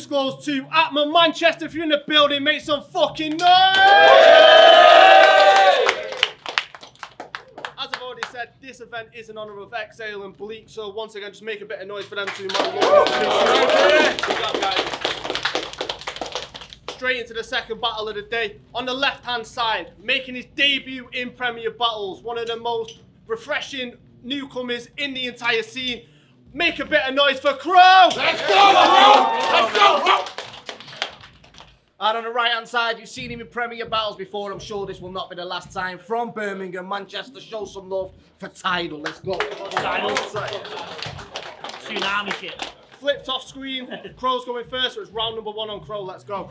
goes to Atman Manchester. If you're in the building, make some fucking noise! As I've already said, this event is in honour of Exhale and Bleak, so once again, just make a bit of noise for them two. Straight into the second battle of the day. On the left-hand side, making his debut in Premier Battles, one of the most refreshing newcomers in the entire scene. Make a bit of noise for Crow! Let's go, Crow! Let's go, Crow! And on the right-hand side, you've seen him in Premier Battles before. I'm sure this will not be the last time. From Birmingham, Manchester, show some love for Tydal. Let's go. Tydal. Tsunami shit. Flipped off screen. Crow's going first, so it's round number 1 on Crow. Let's go.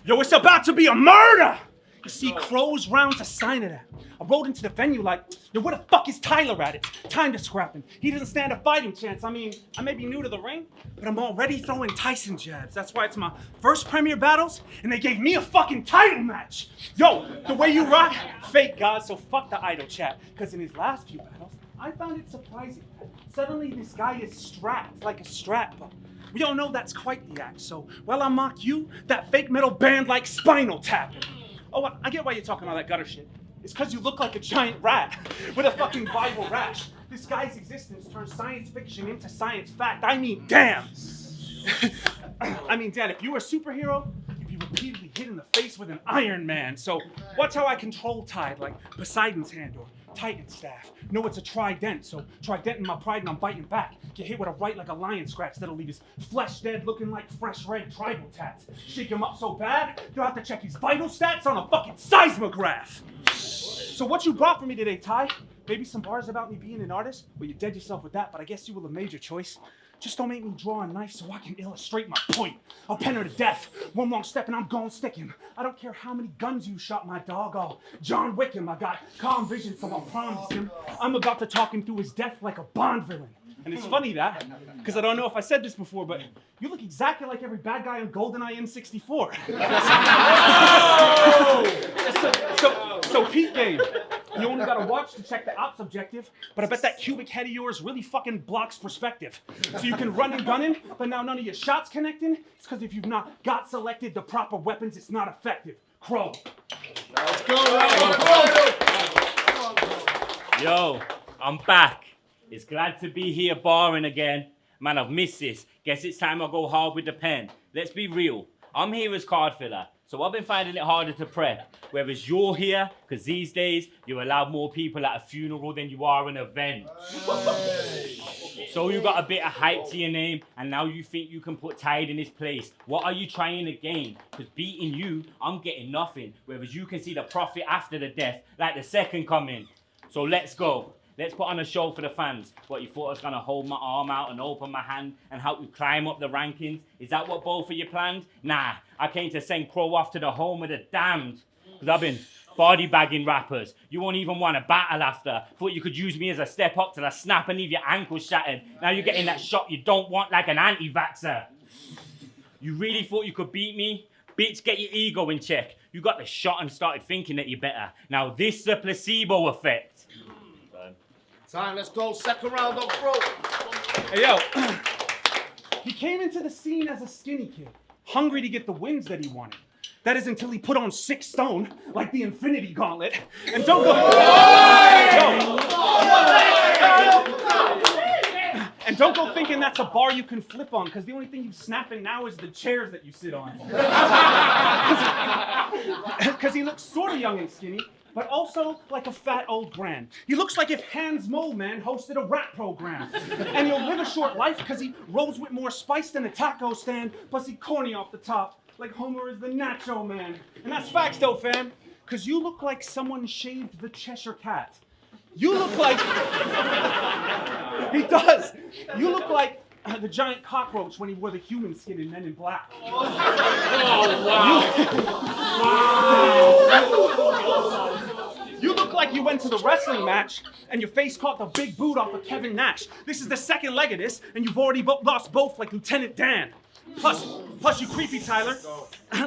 Yo, it's about to be a murder! You see, Crow's round's a sign of that. I rode into the venue like, yo, where the fuck is Tyler at? It's time to scrap him. He doesn't stand a fighting chance. I mean, I may be new to the ring, but I'm already throwing Tyson jabs. That's why it's my first Premier Battles, and they gave me a fucking title match. Yo, the way you rock, fake God, so fuck the idle chat. Because in his last few battles, I found it surprising. Suddenly this guy is strapped like a strap ball. We all know that's quite the act, so while I mock you, that fake metal band like Spinal Tap. Oh, I get why you're talking all that gutter shit. It's because you look like a giant rat with a fucking Bible rash. This guy's existence turns science fiction into science fact. I mean, damn. I mean, Dad, if you were a superhero, you'd be repeatedly hit in the face with an Iron Man. So watch how I control Tide, like Poseidon's hand or Titan's staff. No, it's a trident, so trident in my pride and I'm biting back. Get hit with a right like a lion scratch that'll leave his flesh dead looking like fresh red tribal tats. Shake him up so bad, you'll have to check his vital stats on a fucking seismograph. So what you brought for me today, Ty? Maybe some bars about me being an artist? Well, you dead yourself with that, but I guess you will have made your choice. Just don't make me draw a knife so I can illustrate my point. I'll pen her to death. One wrong step and I'm gonna stick him. I don't care how many guns you shot my dog. I'll John Wick him. I got calm vision, so I'll promise him I'm about to talk him through his death like a Bond villain. And it's funny that, because I don't know if I said this before, but you look exactly like every bad guy on GoldenEye N64. So Pete game. You only got a watch to check the ops objective, but I bet that cubic head of yours really fucking blocks perspective. So you can run and gun in, but now none of your shots connecting. It's because if you've not got selected the proper weapons, it's not effective. Crow. Let's go, Yo, I'm back. It's glad to be here barring again. Man, I've missed this. Guess it's time I go hard with the pen. Let's be real. I'm here as card filler, so I've been finding it harder to prep. Whereas you're here, because these days, you allow more people at a funeral than you are an event. So you got a bit of hype to your name, and now you think you can put Tide in his place. What are you trying to gain? Because beating you, I'm getting nothing. Whereas you can see the profit after the death, like the second coming. So let's go. Let's put on a show for the fans. What, you thought I was going to hold my arm out and open my hand and help you climb up the rankings? Is that what both of you planned? Nah, I came to send Crow off to the home of the damned. Because I've been body bagging rappers. You won't even want to battle after. Thought you could use me as a step up to the snap and leave your ankles shattered. Now you're getting that shot you don't want like an anti-vaxxer. You really thought you could beat me? Bitch, get your ego in check. You got the shot and started thinking that you're better. Now this is the placebo effect. Time, let's go. Second round on Crow. Hey, yo. He came into the scene as a skinny kid, hungry to get the wins that he wanted. That is until he put on 6 stone, like the Infinity Gauntlet. And don't go... And don't go thinking that's a bar you can flip on, because the only thing you snapping now is the chairs that you sit on. Because he looks sort of young and skinny, but also like a fat old grand. He looks like if Hans Moleman hosted a rap program. And he'll live a short life because he rolls with more spice than a taco stand, plus he corny off the top, like Homer is the Nacho Man. And that's facts though, fam, because you look like someone shaved the Cheshire Cat. You look like... He does. You look like the giant cockroach when he wore the human skin in Men in Black. Oh, wow. You look like you went to the wrestling match and your face caught the big boot off of Kevin Nash. This is the second leg of this, and you've already lost both like Lieutenant Dan. Plus you creepy Tyler.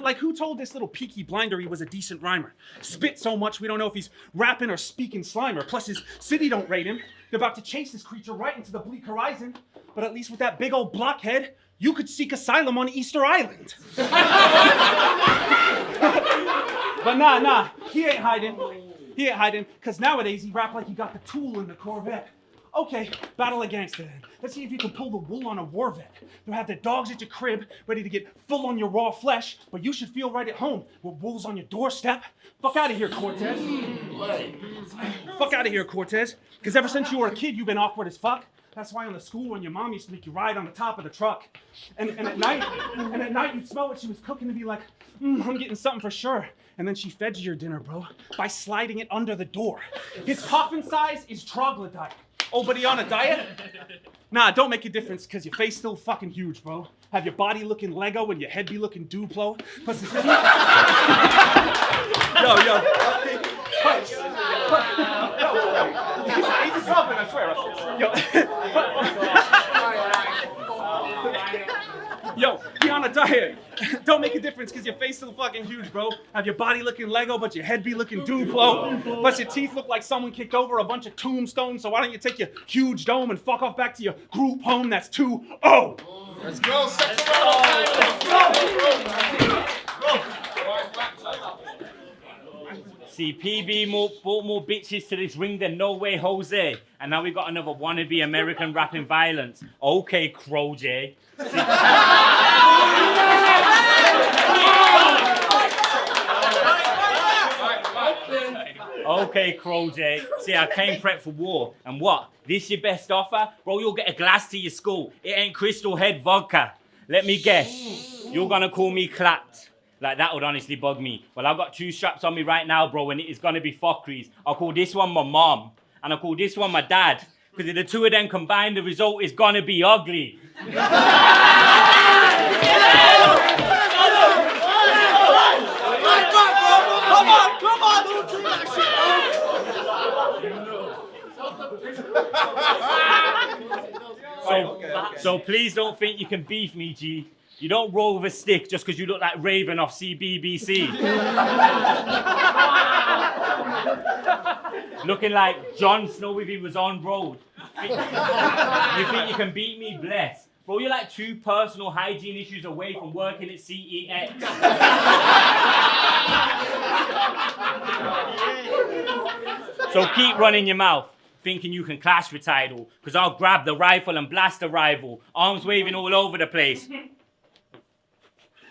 Like who told this little peaky blinder he was a decent rhymer? Spit so much we don't know if he's rapping or speaking Slimer. Plus his city don't rate him. They're about to chase this creature right into the bleak horizon. But at least with that big old blockhead, you could seek asylum on Easter Island. But nah, he ain't hiding. He ain't hiding, because nowadays he rap like he got the tool in the Corvette. Okay, battle a gangster then. Let's see if you can pull the wool on a war vet. They'll have their dogs at your crib, ready to get full on your raw flesh, but you should feel right at home with wolves on your doorstep. Fuck out of here, Cortez. Fuck out of here, Cortez. Because ever since you were a kid, you've been awkward as fuck. That's why on the school when your mom used to make you ride on the top of the truck. And at night you'd smell what she was cooking and be like, I'm getting something for sure. And then she fed you your dinner, bro, by sliding it under the door. His coffin size is troglodyte. Oh, but he on a diet? Nah, don't make a difference, because your face still fucking huge, bro. Have your body looking Lego and your head be looking Duplo. Plus his teeth... Yo. He's a trumpet, I swear. Yo, he on a diet. Don't make a difference, because your face still fucking huge, bro. Have your body looking Lego, but your head be looking Duplo. Plus your teeth look like someone kicked over a bunch of tombstones, so why don't you take your huge dome and fuck off back to your group home that's 2-0. Let's go, See, PB brought more bitches to this ring than No Way Jose. And now we got another wannabe American rapping violence. Okay, Crow J. Okay, Crow J. See, I came prepped for war. And what? This your best offer? Bro, you'll get a glass to your school. It ain't Crystal Head vodka. Let me guess. You're gonna call me clapped. Like, that would honestly bug me. Well, I've got 2 straps on me right now, bro, and it is gonna be fuckeries. I'll call this one my mom, and I'll call this one my dad. Because if the 2 of them combined, the result is gonna be ugly. Come on, don't do that shit. So please don't think you can beef me, G. You don't roll with a stick just because you look like Raven off CBBC. Looking like Jon Snow if he was on road. You think you can beat me? Bless. Bro, you're like 2 personal hygiene issues away from working at CEX. So keep running your mouth, thinking you can clash with Tydal, because I'll grab the rifle and blast the rival, arms waving all over the place.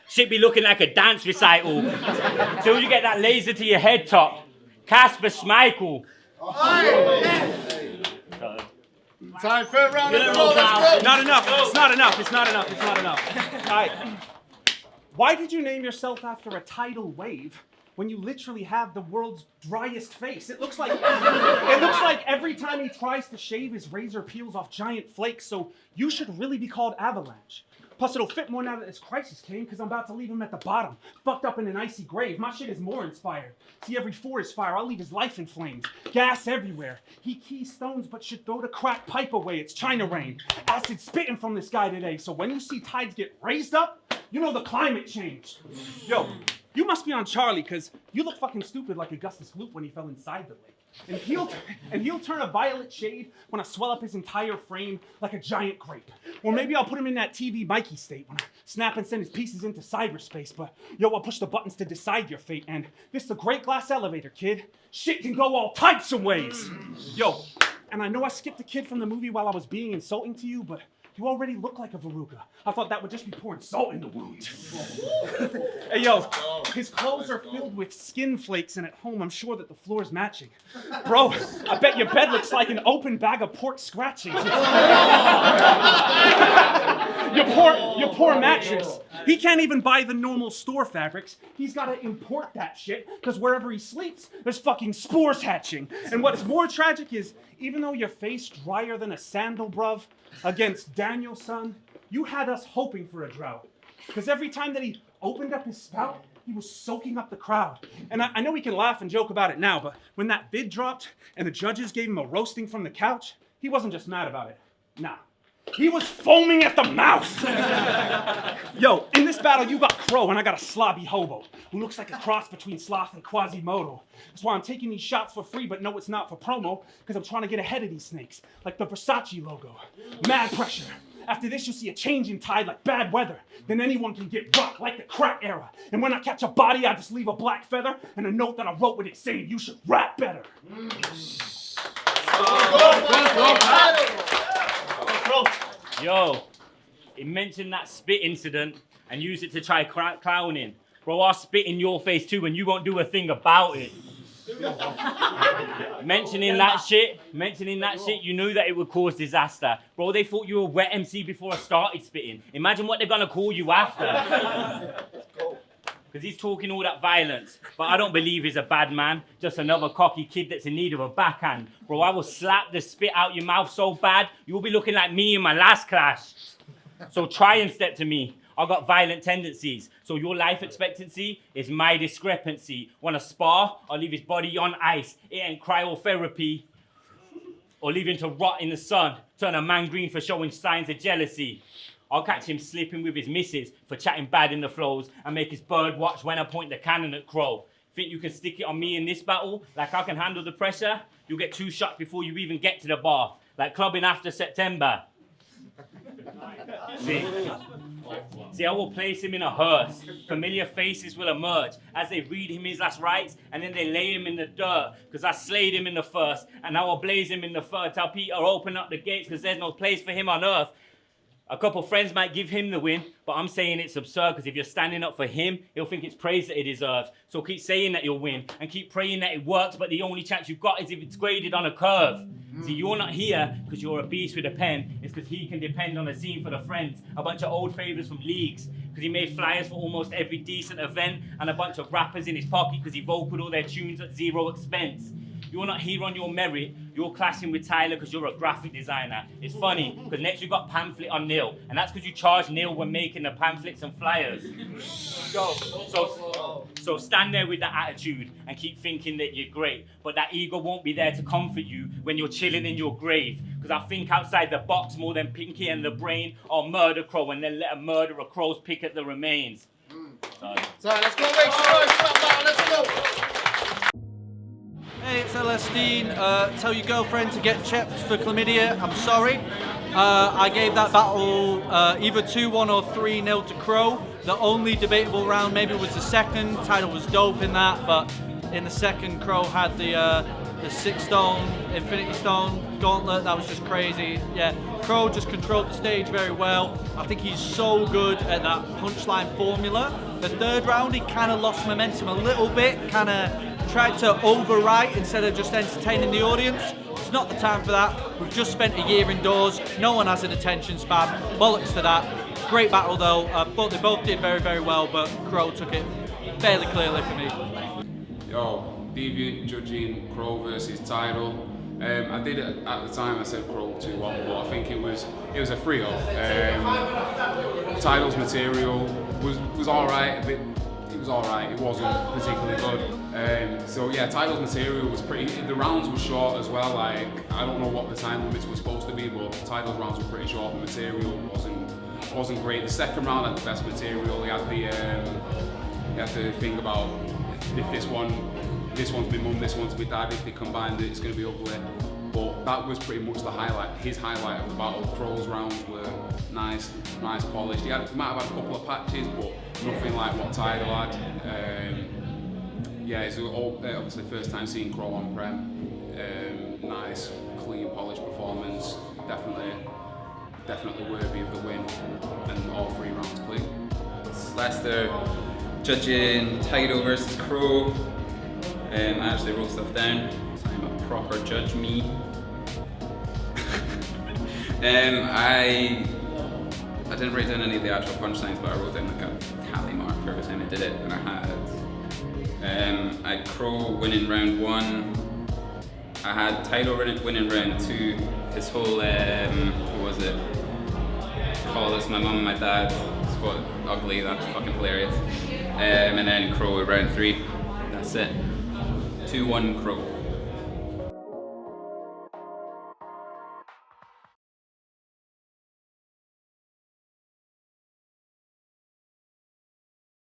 Shit be looking like a dance recital. Till you get that laser to your head top. Casper Schmeichel. Time for a round of applause. Let's go. Not enough. It's not enough. It's not enough. It's not enough. All right. Why did you name yourself after a tidal wave when you literally have the world's driest face? It looks like every time he tries to shave, his razor peels off giant flakes. So you should really be called Avalanche. Plus, it'll fit more now that this crisis came, because I'm about to leave him at the bottom, fucked up in an icy grave. My shit is more inspired. See, every forest fire, I'll leave his life in flames. Gas everywhere. He keystones, but should throw the crack pipe away. It's China rain. Acid spitting from this guy today. So when you see tides get raised up, you know the climate changed. Yo, you must be on Charlie, because you look fucking stupid like Augustus Gloop when he fell inside the lake. And he'll turn a violet shade when I swell up his entire frame like a giant grape. Or maybe I'll put him in that TV Mikey state when I snap and send his pieces into cyberspace. But yo, I'll push the buttons to decide your fate. And this is a great glass elevator, kid. Shit can go all types of ways. Yo, and I know I skipped a kid from the movie while I was being insulting to you, but you already look like a verruga. I thought that would just be pouring salt in the wound. Hey, yo, his clothes are filled with skin flakes, and at home, I'm sure that the floor's matching. Bro, I bet your bed looks like an open bag of pork scratchings. Your poor mattress. He can't even buy the normal store fabrics. He's got to import that shit, because wherever he sleeps, there's fucking spores hatching. And what's more tragic is, even though your face drier than a sandal, bruv, against Daniel's son, you had us hoping for a drought. Because every time that he opened up his spout, he was soaking up the crowd. And I know we can laugh and joke about it now, but when that vid dropped and the judges gave him a roasting from the couch, he wasn't just mad about it. Nah. He was foaming at the mouth. Yo, in this battle, you got Crow, and I got a slobby hobo who looks like a cross between Sloth and Quasimodo. That's why I'm taking these shots for free, but no, it's not for promo, because I'm trying to get ahead of these snakes, like the Versace logo. Mad pressure. After this, you'll see a changing tide like bad weather. Then anyone can get rocked like the crack era. And when I catch a body, I just leave a black feather and a note that I wrote with it saying you should rap better. Yo, he mentioned that spit incident and used it to try clowning. Bro, I'll spit in your face too and you won't do a thing about it. Mentioning that shit, you knew that it would cause disaster. Bro, they thought you were wet MC before I started spitting. Imagine what they're gonna call you after. Because he's talking all that violence. But I don't believe he's a bad man. Just another cocky kid that's in need of a backhand. Bro, I will slap the spit out your mouth so bad, you'll be looking like me in my last clash. So try and step to me. I've got violent tendencies. So your life expectancy is my discrepancy. Wanna spar? I'll leave his body on ice. It ain't cryotherapy. Or leave him to rot in the sun. Turn a man green for showing signs of jealousy. I'll catch him slipping with his missus for chatting bad in the flows and make his bird watch when I point the cannon at Crow. Think you can stick it on me in this battle? Like I can handle the pressure? You'll get 2 shots before you even get to the bar. Like clubbing after September. See, I will place him in a hearse. Familiar faces will emerge as they read him his last rites and then they lay him in the dirt because I slayed him in the first and now I'll blaze him in the third. Tell Peter open up the gates because there's no place for him on earth. A couple friends might give him the win, but I'm saying it's absurd because if you're standing up for him, he'll think it's praise that he deserves. So keep saying that you'll win and keep praying that it works, but the only chance you've got is if it's graded on a curve. See, you're not here because you're a beast with a pen. It's because he can depend on a scene for the friends. A bunch of old favourites from leagues because he made flyers for almost every decent event and a bunch of rappers in his pocket because he vocaled all their tunes at 0 expense. You're not here on your merit, you're clashing with Tyler because you're a graphic designer. It's funny, because next you got pamphlet on Neil, and that's because you charged Neil when making the pamphlets and flyers. So stand there with that attitude and keep thinking that you're great, but that ego won't be there to comfort you when you're chilling in your grave. Because I think outside the box more than Pinky and the Brain. I'll murder Crow and then let a murderer Crows pick at the remains. So let's go, make sure let's go. Hey, it's LS Dean. Tell your girlfriend to get checked for chlamydia. I'm sorry. I gave that battle either 2-1 or 3-0 to Crow. The only debatable round maybe was the second. Tydal was dope in that, but in the second, Crow had the 6-stone, Infinity Stone gauntlet. That was just crazy. Yeah, Crow just controlled the stage very well. I think he's so good at that punchline formula. The third round, he kind of lost momentum a little bit, kind of tried to overwrite instead of just entertaining the audience. It's not the time for that. We've just spent a year indoors. No one has an attention span. Bollocks to that. Great battle though. But they both did very, very well, but Crow took it fairly clearly for me. Yo, Deviant judging Crow versus Tydal. I did it at the time. I said Crow 2-1, but I think it was a 3-0. Tydal's material was all right. It was all right. It wasn't particularly good. So yeah, Tydal's material was pretty. The rounds were short as well. Like I don't know what the time limits were supposed to be, but Tydal's rounds were pretty short. The material wasn't great. The second round had the best material. He had the thing about if this one's my mum, this one's my dad. If they combined it, it's going to be ugly. But that was pretty much the highlight. His highlight of the battle. Crow's rounds were nice polished. He might have had a couple of patches, but nothing like what Tydal had. Yeah, it's obviously first time seeing Crow on Prem. Nice, clean, polished performance. Definitely worthy of the win, and all 3 rounds clean. Leicester judging Tydal versus Crow. I actually wrote stuff down, so I'm a proper judge me. I didn't write down any of the actual punchlines, but I wrote down like a tally mark for every time I did it, and I had Crow winning round 1. I had Tydal winning round 2. His whole what was it? Call this my mum and my dad. What ugly? That's fucking hilarious. And then Crow round 3. That's it. 2-1 Crow.